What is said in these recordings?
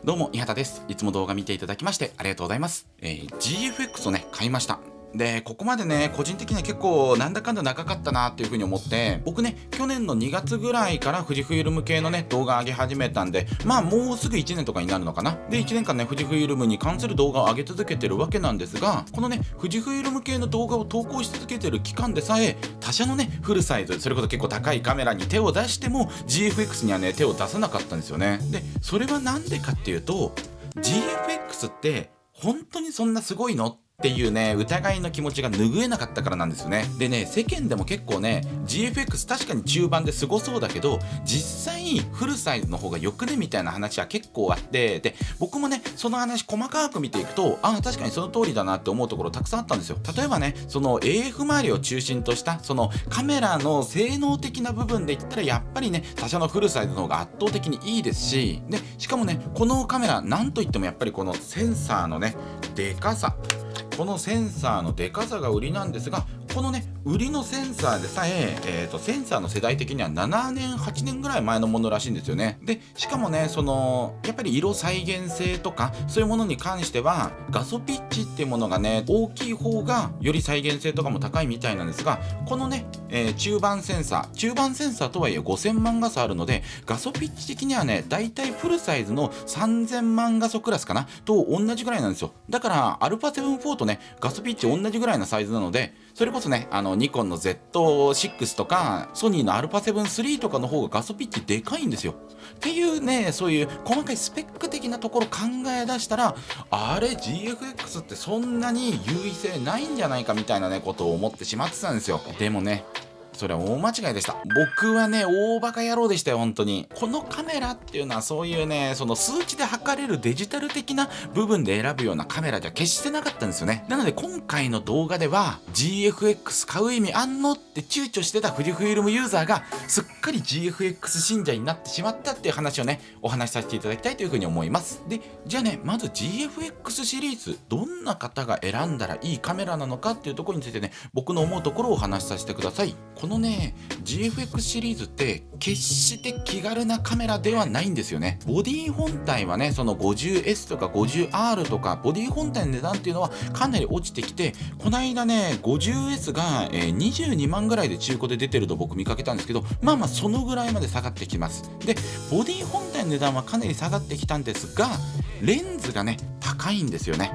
どうも、伊畑です。いつも動画見ていただきましてありがとうございます。GFX をね、買いました。で、ここまでね、個人的には結構なんだかんだ長かったなっていう風に思って、僕ね、去年の2月ぐらいから富士フイルム系のね、動画上げ始めたんで、まあもうすぐ1年とかになるのかな。で、1年間ね、富士フイルムに関する動画を上げ続けてるわけなんですが、このね、富士フイルム系の動画を投稿し続けてる期間でさえ、他社のね、フルサイズ、それこそ結構高いカメラに手を出しても、GFX にはね、手を出さなかったんですよね。で、それはなんでかっていうと、GFX って本当にそんなすごいのっていうね、疑いの気持ちが拭えなかったからなんですよね。でね、世間でも結構ね、GFX 確かに中盤ですごそうだけど、実際フルサイズの方がよくねみたいな話は結構あって、で、僕もね、その話細かく見ていくと、確かにその通りだなって思うところたくさんあったんですよ。例えばね、その AF 周りを中心とした、そのカメラの性能的な部分で言ったら、やっぱりね、他社のフルサイズの方が圧倒的にいいですし、で、しかもね、このカメラ、なんといってもやっぱりこのセンサーのね、でかさ。このセンサーのでかさが売りなんですが、このね、売りのセンサーでさえ、センサーの世代的には7年、8年ぐらい前のものらしいんですよね。で、しかもね、やっぱり色再現性とか、そういうものに関しては、画素ピッチっていうものがね、大きい方が、より再現性とかも高いみたいなんですが、このね、中盤センサーとはいえ5000万画素あるので、画素ピッチ的にはね、だいたいフルサイズの3000万画素クラスかなと同じぐらいなんですよ。だから、α7-4とね、画素ピッチ同じぐらいのサイズなので、それこそね、ニコンの Z6 とか、ソニーの α7-3 とかの方が画素ピッチでかいんですよ。っていうね、そういう細かいスペック的なところ考え出したら、あれ GFX ってそんなに優位性ないんじゃないかみたいなね、ことを思ってしまってたんですよ。でもね、それは大間違いでした。僕はね、大バカ野郎でしたよ、本当に。このカメラっていうのはそういうね、その数値で測れるデジタル的な部分で選ぶようなカメラじゃ決してなかったんですよね。なので今回の動画では GFX 買う意味あんのって躊躇してた富士フイルムユーザーがすっかり GFX 信者になってしまったっていう話をね、お話しさせていただきたいというふうに思います。で、じゃあね、まず GFX シリーズ、どんな方が選んだらいいカメラなのかっていうところについてね、僕の思うところをお話しさせてください。このね、GFX シリーズって決して気軽なカメラではないんですよね。ボディ本体はね、その 50S とか 50R とかボディ本体の値段っていうのはかなり落ちてきて、この間ね 50S が22万ぐらいで中古で出てると僕見かけたんですけど、まあそのぐらいまで下がってきます。で、ボディ本体の値段はかなり下がってきたんですが、レンズがね高いんですよね。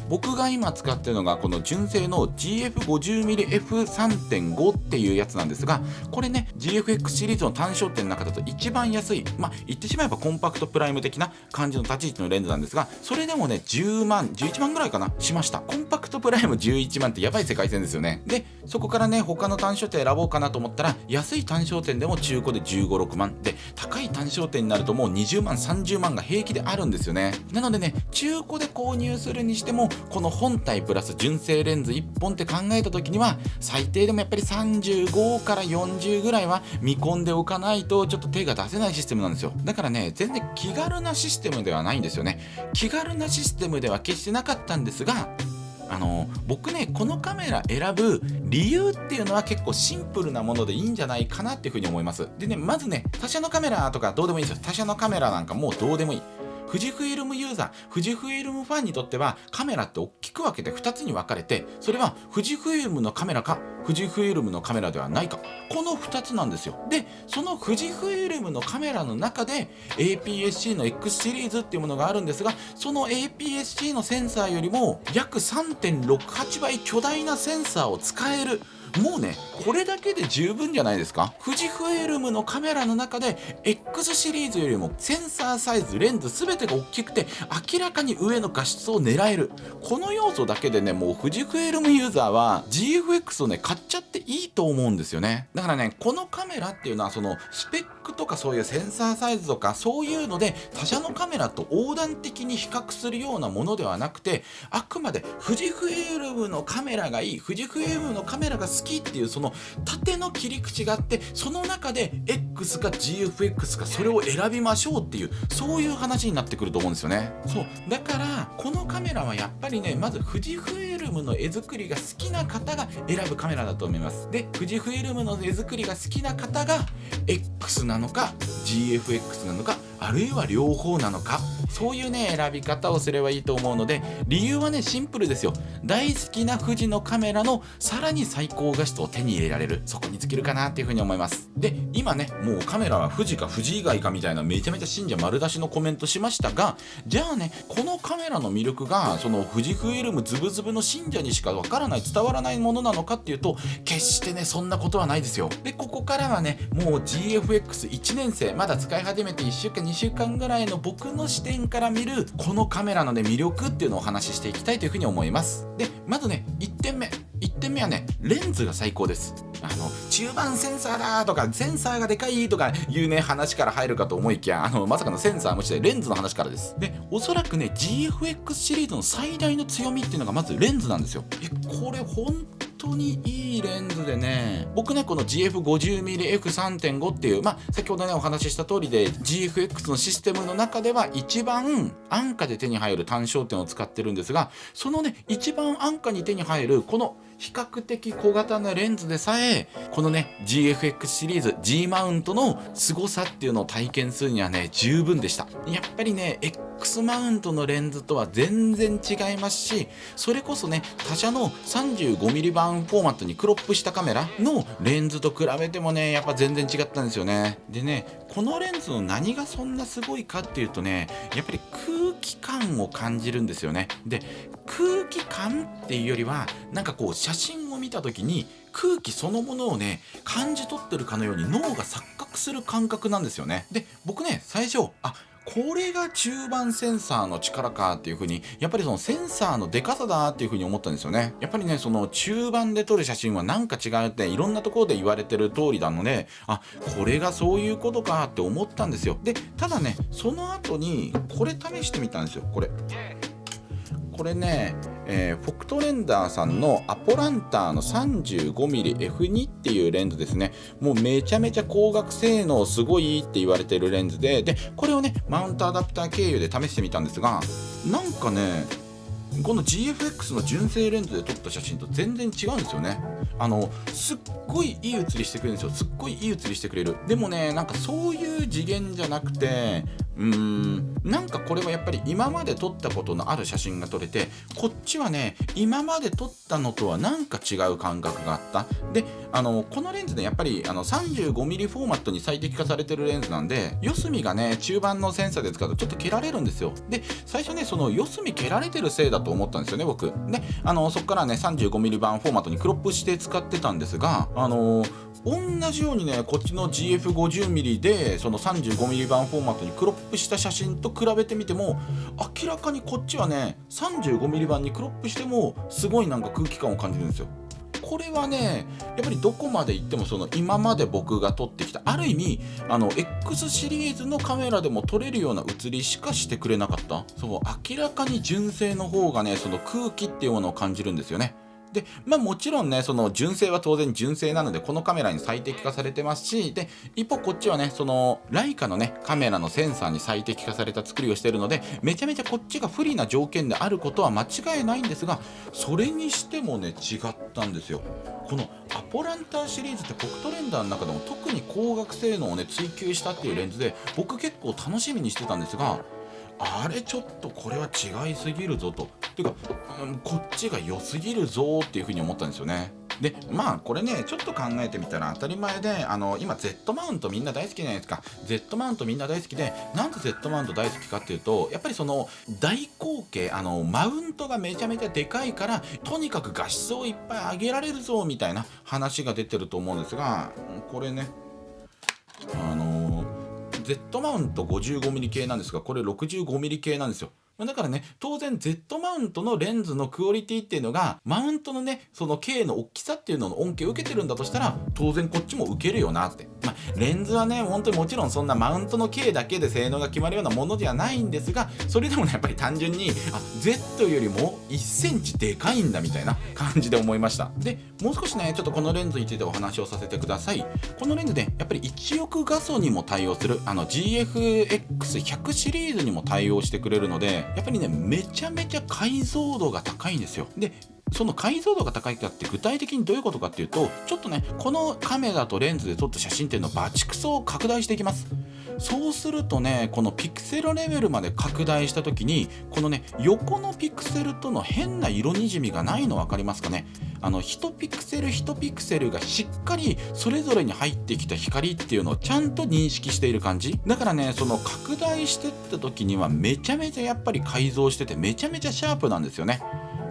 僕が今使ってるのがこの純正の GF50mmF3.5 っていうやつなんですが、これね GFX シリーズの単焦点の中だと一番安い、言ってしまえばコンパクトプライム的な感じの立ち位置のレンズなんですが、それでもね10万11万ぐらいかなしました。コンパクトプライム11万ってやばい世界線ですよね。で、そこからね他の単焦点選ぼうかなと思ったら、安い単焦点でも中古で15、6万で、高い単焦点になるともう20万30万が平気であるんですよね。なのでね、中古で購入するにしても、この本体プラス純正レンズ1本って考えた時には、最低でもやっぱり35から40ぐらいは見込んでおかないとちょっと手が出せないシステムなんですよ。だからね、全然気軽なシステムではないんですよね。気軽なシステムでは決してなかったんですが、僕ね、このカメラ選ぶ理由っていうのは結構シンプルなものでいいんじゃないかなっていうふうに思います。でね、まずね、他社のカメラとかどうでもいいんですよ。他社のカメラなんかもうどうでもいい。富士フイルムユーザー、富士フイルムファンにとってはカメラって大きく分けて2つに分かれて、それは富士フイルムのカメラか富士フイルムのカメラではないか、この2つなんですよ。で、その富士フイルムのカメラの中で APS-C の X シリーズっていうものがあるんですが、その APS-C のセンサーよりも約 3.68 倍巨大なセンサーを使える。もうね、これだけで十分じゃないですか。富士フイルムのカメラの中で X シリーズよりもセンサーサイズ、レンズ全てが大きくて明らかに上の画質を狙える。この要素だけでね、もう富士フイルムユーザーは GFX をね買っちゃっていいと思うんですよね。だからね、このカメラっていうのはそのスペックとかそういうセンサーサイズとかそういうので他社のカメラと横断的に比較するようなものではなくて、あくまで富士フイルムのカメラがいい、富士フイルムのカメラが好きっていうその縦の切り口があって、その中で X か GFX かそれを選びましょうっていう、そういう話になってくると思うんですよね。そうだからこのカメラはやっぱりね、まず富士フイルムの絵作りが好きな方が選ぶカメラだと思います。で、富士フイルムの絵作りが好きな方が X なのか GFX なのかあるいは両方なのか、そういうね選び方をすればいいと思うので、理由はねシンプルですよ。大好きな富士のカメラのさらに最高画質を手に入れられる、そこに尽きるかなっていうふうに思います。で今ねもうカメラは富士か富士以外かみたいなめちゃめちゃ信者丸出しのコメントしましたが、じゃあねこのカメラの魅力がその富士フイルムズブズブの信者にしかわからない、伝わらないものなのかっていうと、決してねそんなことはないですよ。でここからはねもう GFX1 年生、まだ使い始めて1週間2週間ぐらいの僕の視点から見るこのカメラのね魅力っていうのをお話ししていきたいというふうに思います。でまずね1点目はねレンズが最高です。中盤センサーだとかセンサーがでかいとかいうね話から入るかと思いきや、まさかのセンサー無視でレンズの話からです。でおそらくね GFX シリーズの最大の強みっていうのがまずレンズなんですよ。これ本当にいいレンズでね、僕ねこの GF50mmF3.5 っていう、先ほどねお話しした通りで GFX のシステムの中では一番安価で手に入る単焦点を使ってるんですが、そのね一番安価に手に入るこの比較的小型なレンズでさえ、このね GFX シリーズ G マウントの凄さっていうのを体験するにはね十分でした。やっぱりね X マウントのレンズとは全然違いますし、それこそね他社の 35mm 版フォーマットにクロップしたカメラのレンズと比べてもねやっぱ全然違ったんですよね。でねこのレンズの何がそんなすごいかっていうとね、やっぱり空気感を感じるんですよね。で空気感っていうよりはなんかこう写真を見た時に空気そのものをね感じ取ってるかのように脳が錯覚する感覚なんですよね。で僕ね最初これが中盤センサーの力かっていう風に、やっぱりそのセンサーのでかさだっていう風に思ったんですよね。やっぱりねその中盤で撮る写真はなんか違うっていろんなところで言われてる通りなので、これがそういうことかって思ったんですよ。でただねその後にこれ試してみたんですよ。これね、フォクトレンダーさんのアポランターの 35mmF2 っていうレンズですね。もうめちゃめちゃ光学性能すごいって言われてるレンズで、これをねマウントアダプター経由で試してみたんですが、なんかねこの GFX の純正レンズで撮った写真と全然違うんですよね。すっごいいい写りしてくれるんですよ。すっごいいい写りしてくれる。でもねなんかそういう次元じゃなくて、なんかこれはやっぱり今まで撮ったことのある写真が撮れて、こっちはね今まで撮ったのとはなんか違う感覚があった。でこのレンズねやっぱり35mm フォーマットに最適化されてるレンズなんで、四隅がね中盤のセンサーで使うとちょっと蹴られるんですよ。で最初ねその四隅蹴られてるせいだと思ったんですよね僕。でそっからね 35mm 版フォーマットにクロップして使ってたんですが、同じようにねこっちの GF50mm でその 35mm 版フォーマットにクロップした写真と比べてみても、明らかにこっちはね 35mm 版にクロップしてもすごいなんか空気感を感じるんですよ。これはねやっぱりどこまで行ってもその今まで僕が撮ってきたある意味X シリーズのカメラでも撮れるような写りしかしてくれなかった。そう明らかに純正の方がねその空気っていうものを感じるんですよね。でもちろんねその純正は当然純正なのでこのカメラに最適化されてますし、で一方こっちはねそのライカのねカメラのセンサーに最適化された作りをしているので、めちゃめちゃこっちが不利な条件であることは間違いないんですが、それにしてもね違ったんですよ。このアポランターシリーズってフォクトレンダーの中でも特に光学性能をね追求したっていうレンズで、僕結構楽しみにしてたんですが、あれちょっとこれは違いすぎるぞと、ていうか、こっちが良すぎるぞっていう風に思ったんですよね。でこれねちょっと考えてみたら当たり前で、今 Z マウントみんな大好きじゃないですか。 Z マウントみんな大好きで、なんで Z マウント大好きかっていうと、やっぱりその大口径マウントがめちゃめちゃでかいから、とにかく画質をいっぱい上げられるぞみたいな話が出てると思うんですが、これねZ マウント 55mm 系なんですが、これ 65mm 系なんですよ。だからね当然 Z マウントのレンズのクオリティっていうのがマウントのねその径の大きさっていうのの恩恵を受けてるんだとしたら、当然こっちも受けるよなって。レンズはね本当にもちろんそんなマウントの径だけで性能が決まるようなものではないんですが、それでもねやっぱり単純にZ よりも1センチでかいんだみたいな感じで思いました。でもう少しねちょっとこのレンズについてお話をさせてください。このレンズでやっぱり1億画素にも対応するGFX100 シリーズにも対応してくれるので、やっぱりねめちゃめちゃ解像度が高いんですよ。でその解像度が高いかって具体的にどういうことかっていうと、ちょっとねこのカメラとレンズで撮った写真っていうのをバチクソ拡大していきます。そうするとね、このピクセルレベルまで拡大した時に、このね横のピクセルとの変な色にじみがないの分かりますかね。1ピクセル1ピクセルがしっかりそれぞれに入ってきた光っていうのをちゃんと認識している感じだからね、その拡大してった時にはめちゃめちゃやっぱり改造しててめちゃめちゃシャープなんですよね。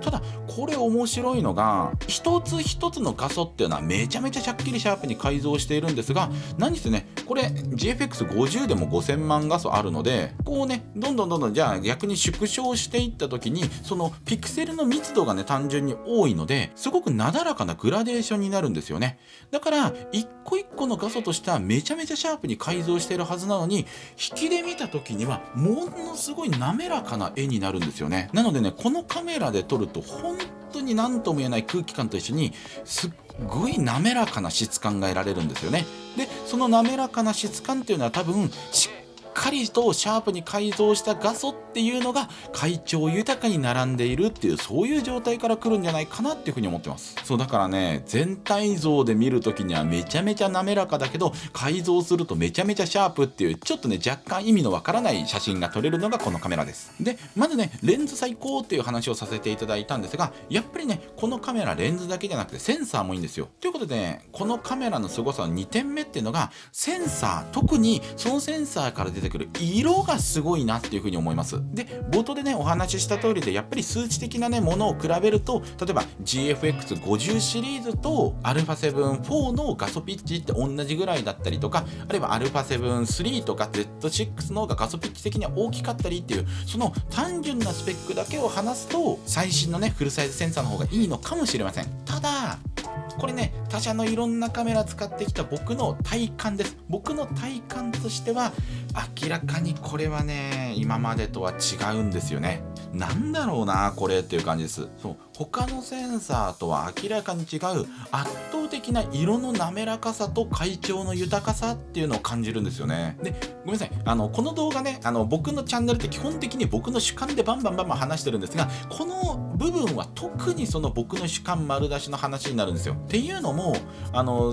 ただこれ面白いのが、一つ一つの画素っていうのはめちゃめちゃしゃっきりシャープに改造しているんですが、何せねこれ GFX50 でも5000万画素あるので、こうねどんどんじゃあ逆に縮小していった時に、そのピクセルの密度がね単純に多いので、すごくなだらかなグラデーションになるんですよね。だから一個一個の画素としてはめちゃめちゃシャープに改造しているはずなのに、引きで見た時にはものすごい滑らかな絵になるんですよね。なのでね、このカメラで撮ると本当に何とも言えない空気感と一緒にすっごい滑らかな質感が得られるんですよね。でその滑らかな質感っていうのは多分しっかりとシャープに改造した画素っていうのが階調豊かに並んでいるっていう、そういう状態から来るんじゃないかなっていうふうに思ってます。そうだからね、全体像で見るときにはめちゃめちゃ滑らかだけど、改造するとめちゃめちゃシャープっていう、ちょっとね若干意味のわからない写真が撮れるのがこのカメラです。でまずねレンズ最高っていう話をさせていただいたんですが、やっぱりねこのカメラレンズだけじゃなくてセンサーもいいんですよ。ということでね、このカメラの凄さの2点目っていうのがセンサー、特にそのセンサーから出てくる色がすごいなっていうふうに思います。で冒頭でねお話しした通りで、やっぱり数値的なねものを比べると、例えば GFX50 シリーズと α7-4 の画素ピッチって同じぐらいだったりとか、あるいは α7-3 とか Z6 の方が画素ピッチ的には大きかったりっていう、その単純なスペックだけを話すと最新のねフルサイズセンサーの方がいいのかもしれません。ただこれね他社のいろんなカメラ使ってきた僕の体感です。僕の体感としては明らかにこれはね今までとは違うんですよね。なんだろうなこれっていう感じです。そう他のセンサーとは明らかに違う圧倒的な色の滑らかさと階調の豊かさっていうのを感じるんですよね。でごめんなさい、この動画ね僕のチャンネルって基本的に僕の主観でバンバン話してるんですが、この部分は特にその僕の主観丸出しの話になるんですよ。っていうのも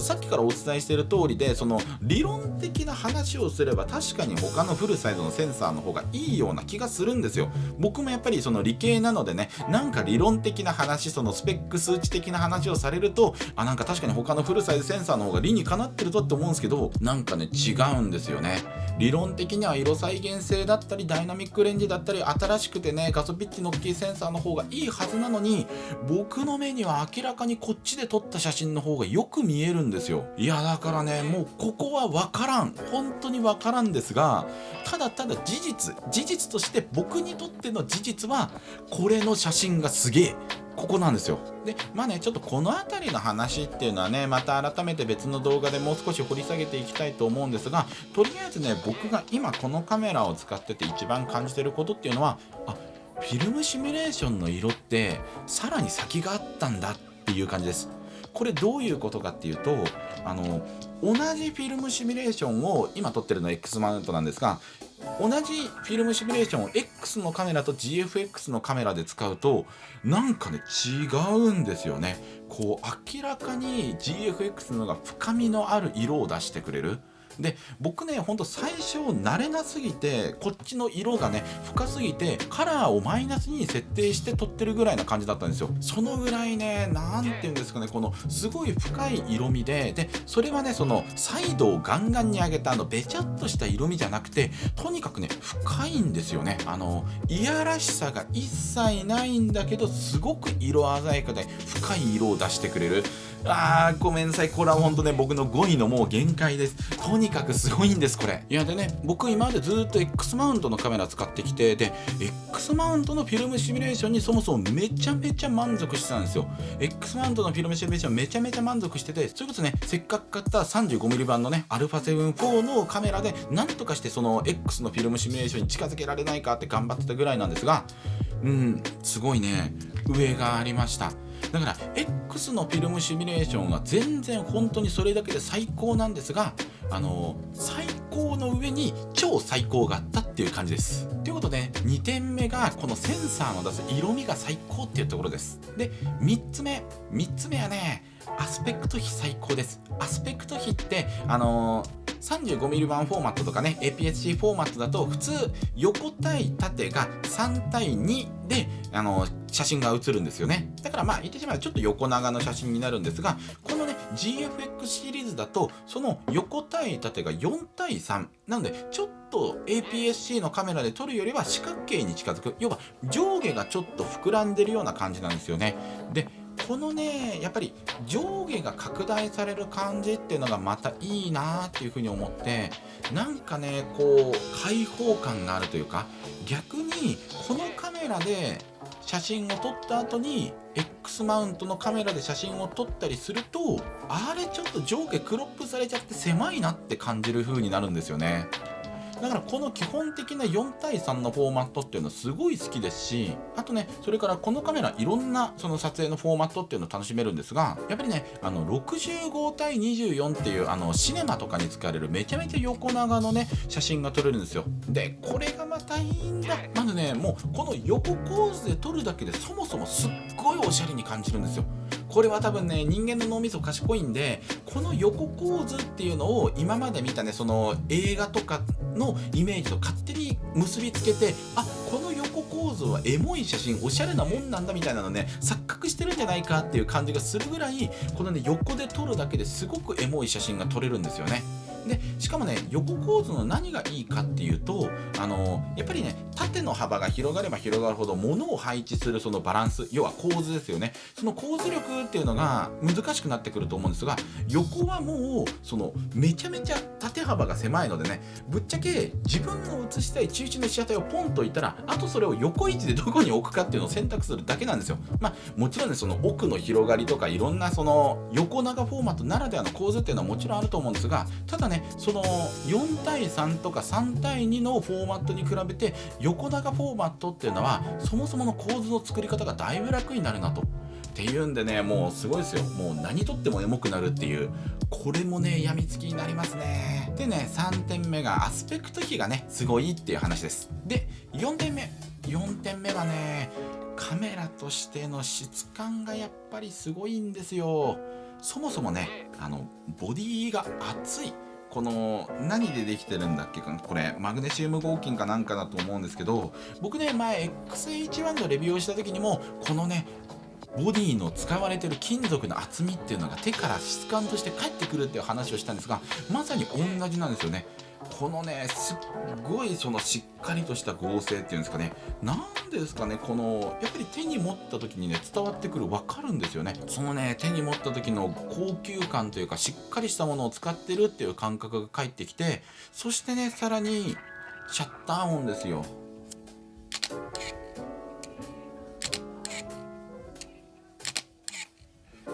さっきからお伝えしている通りで、その理論的な話をすれば確かに他のフルサイズのセンサーの方がいいような気がするんですよ。僕もやっぱりその理系なのでね、なんか理論的な話、そのスペック数値的な話をされると、なんか確かに他のフルサイズセンサーの方が理にかなってるとって思うんですけど、なんかね違うんですよね。理論的には色再現性だったりダイナミックレンジだったり新しくてね画素ピッチの大きいセンサーの方がいいはずなのに、僕の目には明らかにこっちで撮った写真の方がよく見えるんですよ。いやだからねもうここは分からん、本当に分からんですが、ただただ事実として僕にとっての事実はこれの写真がすげえ、ここなんですよ。でまあねちょっとこの辺りの話っていうのはねまた改めて別の動画でもう少し掘り下げていきたいと思うんですが、とりあえずね僕が今このカメラを使ってて一番感じてることっていうのは、フィルムシミュレーションの色ってさらに先があったんだっていう感じです。これどういうことかっていうと、同じフィルムシミュレーションを今撮ってるの X マウントなんですが、同じフィルムシミュレーションを X のカメラと GFX のカメラで使うとなんかね違うんですよね。こう明らかに GFX の方が深みのある色を出してくれる。で僕ねほんと最初慣れなすぎてこっちの色がね深すぎてカラーをマイナスに設定して撮ってるぐらいな感じだったんですよ。そのぐらいねなんていうんですかね、このすごい深い色味でそれはねその彩度をガンガンに上げたべちゃっとした色味じゃなくて、とにかくね深いんですよね。いやらしさが一切ないんだけどすごく色鮮やかで深い色を出してくれる。ごめんなさい、これは本当ね僕の語彙のもう限界です。とにかくすごいんですこれ。いやでね僕今までずっと X マウントのカメラ使ってきて、で X マウントのフィルムシミュレーションにそもそもめちゃめちゃ満足してたんですよ。 X マウントのフィルムシミュレーションめちゃめちゃ満足してて、それこそねせっかく買った 35mm 版のね α7-4 のカメラでなんとかしてその X のフィルムシミュレーションに近づけられないかって頑張ってたぐらいなんですが、すごいね上がありました。だから X のフィルムシミュレーションは全然本当にそれだけで最高なんですが、最高の上に超最高があったっていう感じです。ということで2点目がこのセンサーの出す色味が最高っていうところです。で3つ目はねアスペクト比最高です。アスペクト比って 35mm 版フォーマットとかね APS-C フォーマットだと普通横対縦が3対2で写真が写るんですよね。だからまあ言ってしまえばちょっと横長の写真になるんですが、このね GFX シリーズだとその横対縦が4対3なので、ちょっと APS-C のカメラで撮るよりは四角形に近づく、要は上下がちょっと膨らんでるような感じなんですよね。でこのねやっぱり上下が拡大される感じっていうのがまたいいなっていうふうに思って、なんかねこう開放感があるというか、逆にこのカメラで写真を撮った後に X マウントのカメラで写真を撮ったりすると、あれちょっと上下クロップされちゃって狭いなって感じる風になるんですよね。だからこの基本的な4対3のフォーマットっていうのはすごい好きですし、あとねそれからこのカメラいろんなその撮影のフォーマットっていうのを楽しめるんですが、やっぱりね65対24っていうシネマとかに使われるめちゃめちゃ横長のね写真が撮れるんですよ。でこれがまたいいんだ。まずねもうこの横構図で撮るだけでそもそもすっごいおしゃれに感じるんですよ。これは多分ね人間の脳みそ賢いんで、この横構図っていうのを今まで見たねその映画とかのイメージと勝手に結びつけて、あこの横構図はエモい写真おしゃれなもんなんだみたいなのね錯覚してるんじゃないかっていう感じがするぐらい、このね横で撮るだけですごくエモい写真が撮れるんですよね。でしかもね横構図の何がいいかっていうと、やっぱりね縦の幅が広がれば広がるほど物を配置するそのバランス、要は構図ですよね。その構図力っていうのが難しくなってくると思うんですが、横はもうそのめちゃめちゃ縦幅が狭いのでね、ぶっちゃけ自分の写したい中心の被写体をポンと置いたら、あとそれを横位置でどこに置くかっていうのを選択するだけなんですよ。まあもちろんねその奥の広がりとかいろんなその横長フォーマットならではの構図っていうのはもちろんあると思うんですが、ただねその4対3とか3対2のフォーマットに比べて横長フォーマットっていうのはそもそもの構図の作り方がだいぶ楽になるなと。っていうんでねもうすごいですよ。もう何とってもエモくなるっていう、これもねやみつきになりますね。でね3点目がアスペクト比がねすごいっていう話です。で4点目はねカメラとしての質感がやっぱりすごいんですよ。そもそもねボディが厚い。この何でできてるんだっけ、これマグネシウム合金かなんかだと思うんですけど、僕ね前 XH1 のレビューをした時にもこのねボディの使われてる金属の厚みっていうのが手から質感として返ってくるっていう話をしたんですが、まさに同じなんですよね。このねすっごいそのしっかりとした合成っていうんですかね、なんですかね、このやっぱり手に持った時にね伝わってくる、分かるんですよね。そのね手に持った時の高級感というかしっかりしたものを使ってるっていう感覚が返ってきて、そしてねさらにシャッター音ですよ。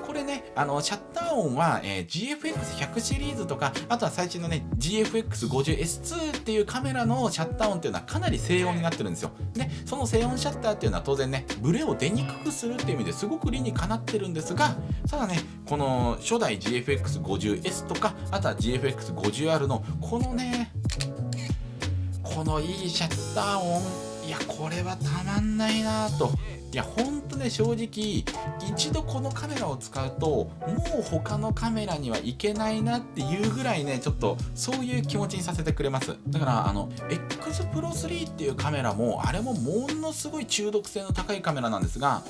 これねシャッター音は、GFX100 シリーズとか、あとは最新のね GFX50S2 っていうカメラのシャッター音っていうのはかなり静音になってるんですよ。でその静音シャッターっていうのは当然ねブレを出にくくするっていう意味ですごく理にかなってるんですが、ただねこの初代 GFX50S とかあとは GFX50R のこのねこのいいシャッター音、いやこれはたまんないなぁと。いやほんとね正直一度このカメラを使うともう他のカメラにはいけないなっていうぐらいねちょっとそういう気持ちにさせてくれます。だからX Pro 3っていうカメラもあれもものすごい中毒性の高いカメラなんですが、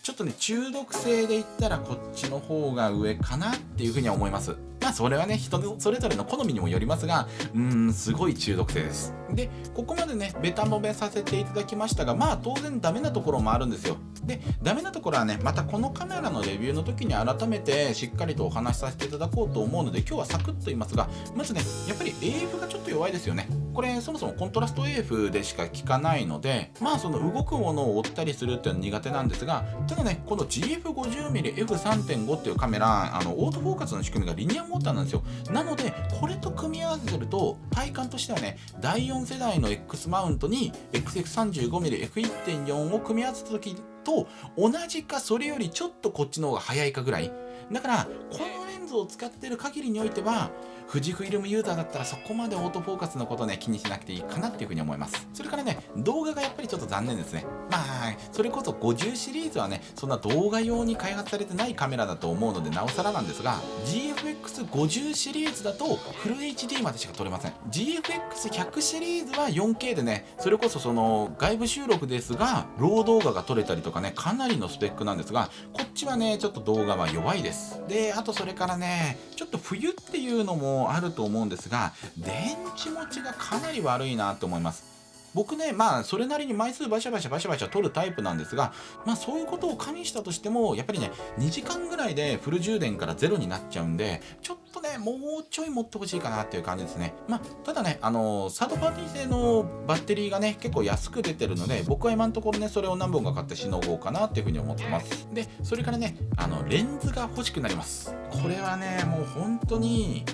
ちょっとね中毒性で言ったらこっちの方が上かなっていうふうには思います。まあそれはね人それぞれの好みにもよりますが、すごい中毒性です。でここまでねベタ褒めさせていただきましたが、まあ当然ダメなところもあるんですよ。でダメなところはねまたこのカメラのレビューの時に改めてしっかりとお話しさせていただこうと思うので今日はサクッと言いますが、まずねやっぱり AF がちょっと弱いですよね。これそもそもコントラスト AF でしか効かないので、まあその動くものを追ったりするっていうのは苦手なんですが、ただねこの GF50mmF3.5 っていうカメラオートフォーカスの仕組みがリニアモーターなんですよ。なのでこれと組み合わせると体感としてはね第4世代の X マウントに XX35mmF1.4 を組み合わせた時と同じかそれよりちょっとこっちの方が早いかぐらいだから、このレンズを使ってる限りにおいては富士フイルムユーザーだったらそこまでオートフォーカスのことね気にしなくていいかなっていうふうに思います。それからね、動画がやっぱりちょっと残念ですね。まあそれこそ50シリーズはね、そんな動画用に開発されてないカメラだと思うのでなおさらなんですが、 GFX50 シリーズだとフル HD までしか撮れません。 GFX100 シリーズは 4K でね、それこそその外部収録ですがロー動画が撮れたりとかね、かなりのスペックなんですが、こっちはねちょっと動画は弱いです。であとそれからね、ちょっと冬っていうのもあると思うんですが、電池持ちがかなり悪いなと思います。僕ね、まあそれなりに枚数バシャバシャ取るタイプなんですが、まあそういうことを加味したとしてもやっぱりね、2時間ぐらいでフル充電からゼロになっちゃうんで、ちょっとねもうちょい持ってほしいかなっていう感じですね。まあただね、サードパーティー製のバッテリーがね結構安く出てるので、僕は今のところねそれを何本か買ってしのごうかなっていうふうに思ってます。でそれからね、レンズが欲しくなります。これはねもう本当に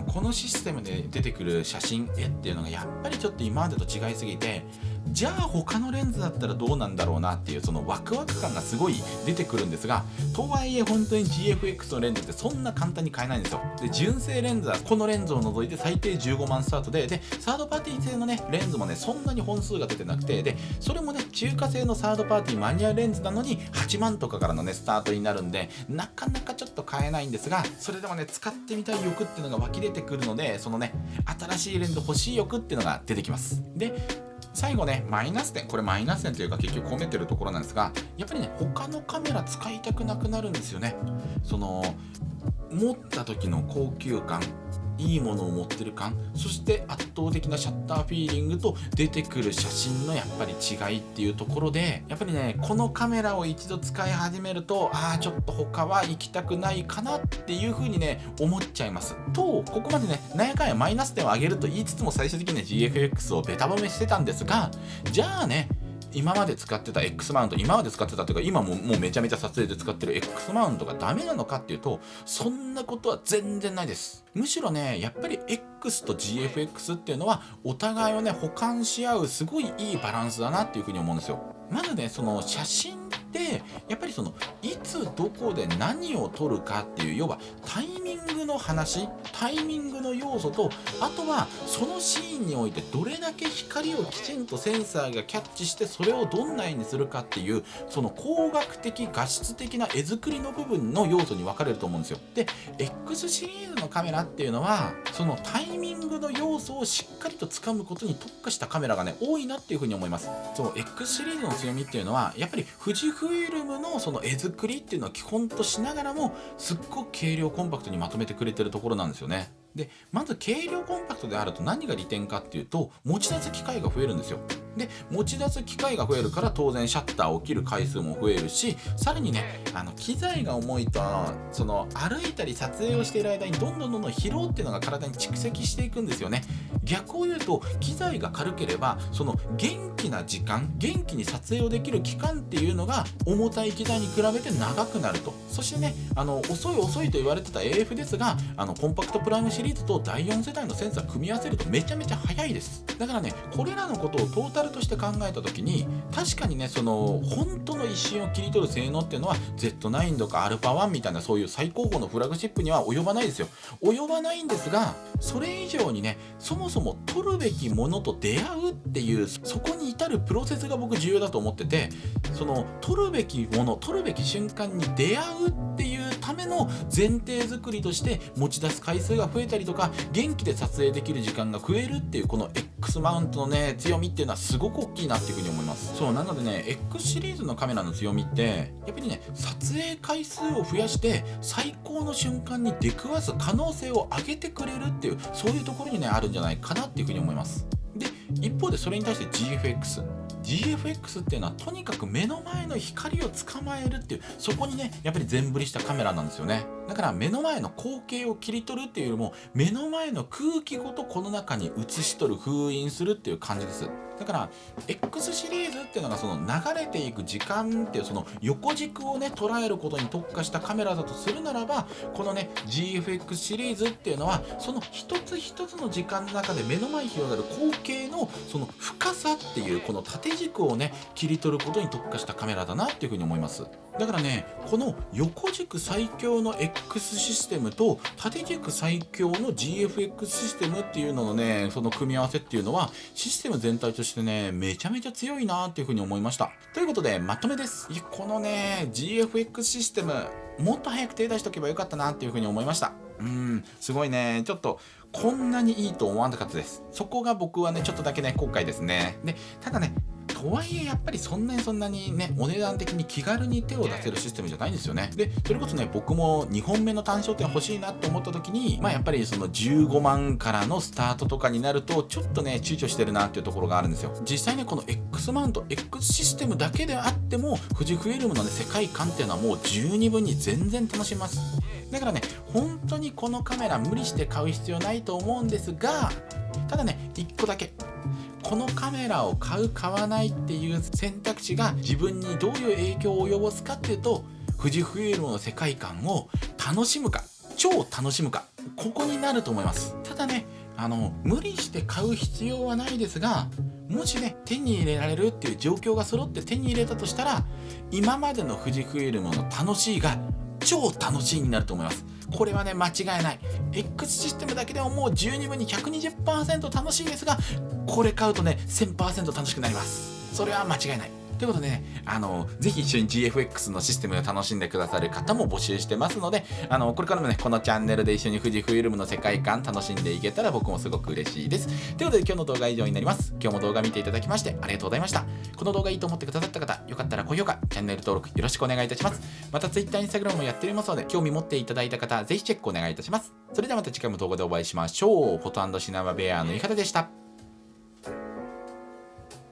このシステムで出てくる写真絵っていうのがやっぱりちょっと今までと違いすぎて、じゃあ他のレンズだったらどうなんだろうなっていうそのワクワク感がすごい出てくるんですが、とはいえ本当に GFX のレンズってそんな簡単に買えないんですよ。で純正レンズはこのレンズを除いて最低15万スタートで、サードパーティー製のねレンズもねそんなに本数が出てなくて、でそれもね中華製のサードパーティーマニュアルレンズなのに8万とかからのねスタートになるんで、なかなかちょっと買えないんですが、それでもね使ってみたい欲っていうのが湧き出てくるので、そのね新しいレンズ欲しい欲っていうのが出てきます。で最後ね、マイナス点、これマイナス点というか結局込めてるところなんですが、やっぱりね他のカメラ使いたくなくなるんですよね。その持った時の高級感、いいものを持ってる感、そして圧倒的なシャッターフィーリングと出てくる写真のやっぱり違いっていうところで、やっぱりねこのカメラを一度使い始めると、ちょっと他は行きたくないかなっていう風にね思っちゃいますと、ここまでねなんやかんやマイナス点を上げると言いつつも最終的にね GFX をベタ褒めしてたんですが、じゃあね今まで使ってた X マウント、今まで使ってたというか今もうめちゃめちゃ撮影で使ってる X マウントがダメなのかっていうと、そんなことは全然ないです。むしろねやっぱり X と GFX っていうのはお互いをね補完し合うすごいいいバランスだなっていうふうに思うんですよ。まずねその写真ってやっぱりそのいつどこで何を撮るかっていう、要はタイミングの話、タイミングの要素と、あとはそのシーンにおいてどれだけ光をきちんとセンサーがキャッチしてそれをどんな絵にするかっていう、その工学的画質的な絵作りの部分の要素に分かれると思うんですよ。で X シリーズのカメラっていうのはそのタイミングの要素をしっかりと掴むことに特化したカメラがね多いなっていうふうに思います。そう X シリーズの強みっていうのはやっぱり富士フイルムのその絵作りっていうのを基本としながらもすっごく軽量コンパクトにまとめてくれてるところなんですよね。でまず軽量コンパクトであると何が利点かっていうと、持ち出す機会が増えるんですよ。で持ち出す機会が増えるから当然シャッターを切る回数も増えるし、さらにね機材が重いとその歩いたり撮影をしている間にどんどん疲労っていうのが体に蓄積していくんですよね。逆を言うと機材が軽ければその元気な時間、元気に撮影をできる期間っていうのが重たい機材に比べて長くなると。そしてね遅いと言われてた AF ですがコンパクトプライムシリーズと第4世代のセンサー組み合わせるとめちゃめちゃ速いです。だからねこれらのことをトータルとして考えた時に、確かにねその本当の一瞬を切り取る性能っていうのは Z9 とか α1 みたいなそういう最高峰のフラグシップには及ばないですよ。及ばないんですが、それ以上にねそもそも撮るべきものと出会うっていうそこに至るプロセスが僕重要だと思ってて、その撮るべきもの、撮るべき瞬間に出会うっていうための前提作りとして持ち出す回数が増えたりとか元気で撮影できる時間が増えるっていうこの X マウントのね強みっていうのはすごく大きいなっていうふうに思います。そうなのでね X シリーズのカメラの強みってやっぱりね撮影回数を増やして最高の瞬間に出くわす可能性を上げてくれるっていう、そういうところにねあるんじゃないかなっていうふうに思います。で一方でそれに対して GFX っていうのはとにかく目の前の光を捕まえるっていう、そこにねやっぱり全振りしたカメラなんですよね。だから目の前の光景を切り取るっていうよりも目の前の空気ごとこの中に映し取る、封印するっていう感じです。だから X シリーズっていうのがその流れていく時間っていうその横軸をね捉えることに特化したカメラだとするならば、このね GFX シリーズっていうのはその一つ一つの時間の中で目の前に広がる光景のその深さっていうこの縦軸をね切り取ることに特化したカメラだなっていうふうに思います。だからねこの横軸最強の GFX システムと縦軸最強の GFX システムっていうののね、その組み合わせっていうのはシステム全体としてね、めちゃめちゃ強いなっていうふうに思いました。ということでまとめです。このね GFX システムもっと早く手出しとけばよかったなっていうふうに思いました。すごいね、ちょっとこんなにいいと思わなかったです。そこが僕はねちょっとだけね後悔ですね。でただね、とはいえやっぱりそんなにねお値段的に気軽に手を出せるシステムじゃないんですよね。でそれこそね、僕も2本目の単焦点欲しいなって思った時に、やっぱりその15万からのスタートとかになるとちょっとね躊躇してるなっていうところがあるんですよ。実際ねこの X マウント X システムだけであっても富士フイルムのね世界観っていうのはもう十二分に全然楽しめます。だからね本当にこのカメラ無理して買う必要ないと思うんですが、ただね1個だけ、このカメラを買う買わないっていう選択肢が自分にどういう影響を及ぼすかっていうと、富士フイルムの世界観を楽しむか超楽しむか、ここになると思います。ただね無理して買う必要はないですが、もしね手に入れられるっていう状況が揃って手に入れたとしたら、今までの富士フイルムの楽しいが超楽しいになると思います。これはね間違いない。 X システムだけでももう十二分に 120% 楽しいですが、これ買うとね 1000% 楽しくなります。それは間違いない。ということでね、ぜひ一緒に GFX のシステムを楽しんでくださる方も募集してますので、これからもねこのチャンネルで一緒に富士フイルムの世界観楽しんでいけたら僕もすごく嬉しいです。ということで今日の動画は以上になります。今日も動画見ていただきましてありがとうございました。この動画いいと思ってくださった方、よかったら高評価、チャンネル登録よろしくお願いいたします。また Twitter、Instagram もやっておりますので、興味持っていただいた方ぜひチェックお願いいたします。それではまた次回も動画でお会いしましょう。フォト&シナマベアの井方でした。